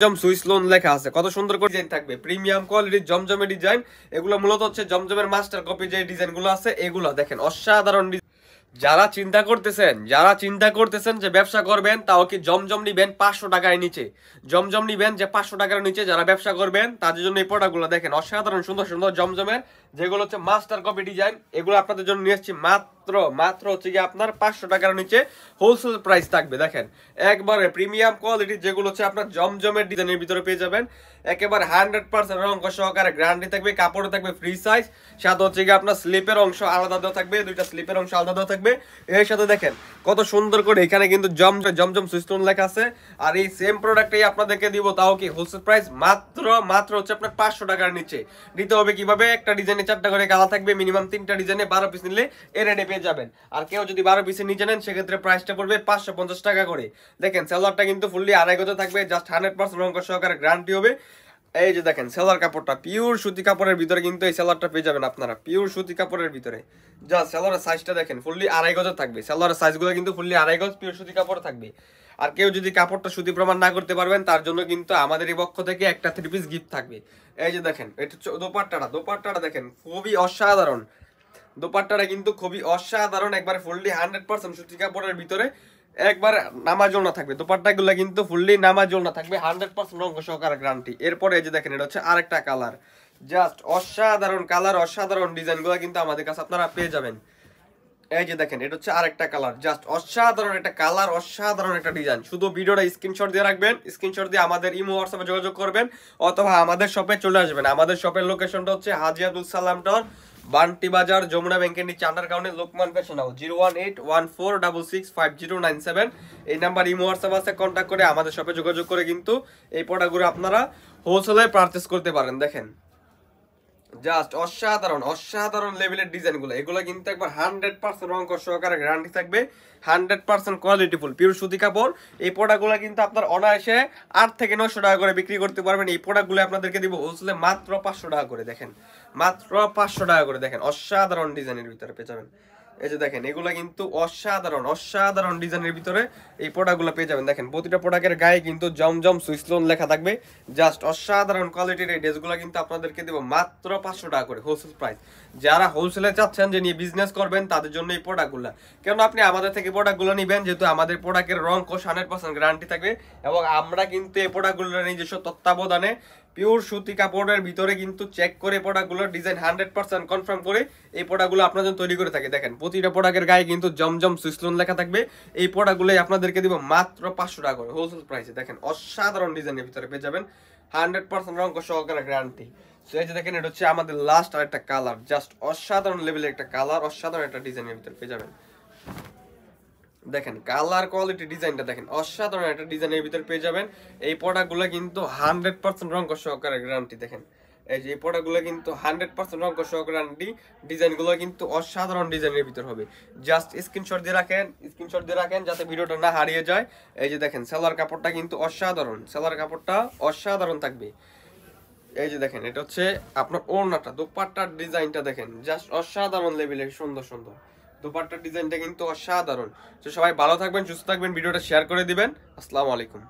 জমজম Swiss loan লেখা আছে, কত সুন্দর করে ডিজাইন থাকবে, প্রিমিয়াম কোয়ালিটির জমজমে ডিজাইন। এগুলো মূলত হচ্ছে জমজমের মাস্টার কপি যে ডিজাইন গুলো আছে এগুলো দেখেন অসাধারণ। যারা চিন্তা করতেছেন যে ব্যবসা করবেন, তাও কি জমজম নিবেন 500 টাকার নিচে, জমজম নিবেন যে 500 টাকার নিচে, যারা ব্যবসা করবেন তাদের জন্য এই প্রোডাক্টগুলো দেখেন অসাধারণ সুন্দর সুন্দর জমজমের, যেগুলো হচ্ছে মাস্টার কপি ডিজাইন। এগুলো আপনাদের জন্য নিয়ে এসেছি মাত্র হচ্ছে কি আপনার 500 টাকার নিচে হোলসেল প্রাইস থাকবে। দেখেন একবারে প্রিমিয়াম কোয়ালিটি, যেগুলো হচ্ছে আপনার জমজমের ডিজাইনের ভিতরে পেয়ে যাবেন। একেবারে 100% রং সহকারে গ্যারান্টি থাকবে, কাপড়ে থাকবে ফ্রি সাইজ, সাথে হচ্ছে কি আপনার স্লিপের অংশ আলাদা দেওয়া থাকবে, দুইটা স্লিপের অংশ আলাদা দেওয়া থাকবে। এর সাথে দেখেন কত সুন্দর করে এখানে কিন্তু জমজম সুইস্টোন লেখা আছে। আর এই সেম প্রোডাক্টই আপনাদেরকে দিব, তাও কি হোলসেল প্রাইস মাত্র হচ্ছে আপনার 500 টাকার নিচে। নিতে হবে কিভাবে, একটা ডিজাইনে 4টা করে কালার থাকবে, মিনিমাম 3টা ডিজাইনে 12 পিস নিলে এর রেটে পেয়ে যাবেন। আর কেউ যদি 12 পিসের নিচে নেন সেক্ষেত্রে প্রাইসটা পড়বে 550 টাকা করে। দেখেন সেলারটা কিন্তু ফুললি আড়াই গজে থাকবে, জাস্ট 100% রং সহকারে গ্যারান্টি হবে। এই যে দেখেন সেলার কাপড়টা পিওর সুতি কাপড়ের ভিতরে কিন্তু এই সেলারটা পেয়ে যাবেন আপনারা, পিওর সুতি কাপড়ের ভিতরে। যা সেলারের সাইজটা দেখেন ফুললি আড়াই গজে থাকবে, সেলারের সাইজগুলো কিন্তু ফুললি আড়াই গজ পিওর সুতি কাপড় থাকবে। আর কেউ যদি কাপড়টা সুতি প্রমাণ না করতে পারবেন, তার জন্য কিন্তু আমাদের এই পক্ষ থেকে একটা 3 পিস গিফট থাকবে। এই যে দেখেন এটা হচ্ছে দোপাট্টাটা দেখেন খুবই অসাধারণ, দোপাট্টাটা কিন্তু খুবই অসাধারণ, একবারে ফুললি 100% সুতি কাপড়ের ভিতরে, একবার নামাজ ওড়না থাকবে। দোপাট্টাগুলো কিন্তু ফুললি নামাজ ওড়না থাকবে, 100% রং সহকারে গ্যারান্টি। এরপরে এই যে দেখেন এটা হচ্ছে আরেকটা কালার, জাস্ট অসাধারণ কালার, অসাধারণ ডিজাইনগুলো কিন্তু আমাদের কাছে আপনারা পেয়ে যাবেন। এই যে দেখেন এটা হচ্ছে আরেকটা কালার, জাস্ট অসাধারণ একটা কালার, অসাধারণ একটা ডিজাইন। শুধু ভিডিওটা স্ক্রিনশট দিয়ে রাখবেন, স্ক্রিনশট দিয়ে আমাদের ইমো হোয়াটসঅ্যাপে যোগাযোগ করবেন, অথবা আমাদের শপে চলে আসবেন। আমাদের শপের লোকেশনটা হচ্ছে হাজী আব্দুল সালাম টাওয়ার, বান্টি বাজার, যমুনা ব্যাংকের নিচে আন্ডারগ্রাউন্ডে লোকমান ফ্যাশন হাউস, 01814665097। এই নাম্বার ইমো হোয়াটসঅ্যাপ আছে, কন্ট্যাক্ট করে আমাদের শপে যোগাযোগ করে কিন্তু এই প্রোডাক্টগুলো আপনারা হোলসেলে পারচেস করতে পারেন। দেখেন জাস্ট অসাধারণ লেভেলের ডিজাইনগুলো, এগুলো কিন্তু একবার 100% রং সহকারে গ্যারান্টি থাকবে, 100% কোয়ালিটিফুল পিওর সুতি কাপড়। এই প্রোডাক্টগুলো কিন্তু আপনার অনায়াসে 8 থেকে 900 টাকা করে বিক্রি করতে পারবেন। এই প্রোডাক্টগুলো আপনাদেরকে দিব হোলসেলে মাত্র 500 টাকা করে। দেখেন মাত্র 500 টাকা করে, দেখেন অসাধারণ ডিজাইনের ভিতরে পেয়ে যাবেন। এই যে দেখেন এগুলা কিন্তু অসাধারণ ডিজাইনের ভিতরে এই প্রোডাক্টগুলো পেয়ে যাবেন। দেখেন প্রতিটা প্রোডাক্টের গায়ে কিন্তু জমজম সুইস লোন লেখা থাকবে, জাস্ট অসাধারণ কোয়ালিটির এই ড্রেসগুলো কিন্তু আপনাদেরকে দেবো মাত্র 500 টাকা করে হোলসেল প্রাইস। যারা হোলসেলে চাচ্ছেন যে নিয়ে বিজনেস করবেন তাদের জন্য এই প্রোডাক্টগুলো, কেন আপনি আমাদের থেকে প্রোডাক্টগুলো নেবেন, যেহেতু আমাদের প্রোডাক্টের রং কোশ 100% গ্যারান্টি থাকবে, এবং আমরা কিন্তু এই প্রোডাক্টগুলো নিজস্ব তত্ত্বাবধানে পিওর সুতি কাপড়ের ভিতরে কিন্তু চেক করে প্রোডাক্টগুলোর ডিজাইন 100% কনফার্ম করে এই প্রোডাক্টগুলো আপনার জন্য তৈরি করে থাকে। দেখেন প্রতিটা প্রোডাক্টের গায়ে কিন্তু জমজম সুইসলোন লেখা থাকবে। এই প্রোডাক্টগুলোই আপনাদেরকে দিব মাত্র 500 টাকা করে হোলসেল প্রাইসে। দেখেন অসাধারণ ডিজাইনের ভিতরে পেয়ে যাবেন, 100% রং সহকারে গ্যারান্টি। সো এই যে দেখেন এটা হচ্ছে আমাদের লাস্ট আর একটা কালার, জাস্ট অসাধারণ লেভেলের একটা কালার, অসাধারণ একটা ডিজাইনের ভিতরে পেয়ে যাবেন। দেখেন কালার কোয়ালিটি ডিজাইনটা দেখেন অসাধারণ একটা ডিজাইনের ভিতরে পেয়ে যাবেন। এই প্রোডাক্টগুলো কিন্তু 100% রং সহকারে গ্যারান্টি। দেখেন এই যে এই প্রোডাক্টগুলো কিন্তু 100% রং সহকারে গ্যারান্টি, ডিজাইনগুলো কিন্তু অসাধারণ ডিজাইনের ভিতর হবে। জাস্ট স্ক্রিনশট দিয়ে রাখেন যাতে ভিডিওটা না হারিয়ে যায়। এই যে দেখেন সেলার কাপড়টা কিন্তু অসাধারণ, সেলার কাপড়টা অসাধারণ থাকবে। এই যে দেখেন এটা হচ্ছে আপনার ওড়নাটা, দোপাট্টার ডিজাইনটা দেখেন জাস্ট অসাধারণ লেভেলের সুন্দর দোপাট্টার ডিজাইনটা কিন্তু অসাধারণ। তো সবাই ভালো থাকবেন, সুস্থ থাকবেন, ভিডিওটা শেয়ার করে দিবেন। আসসালামু আলাইকুম।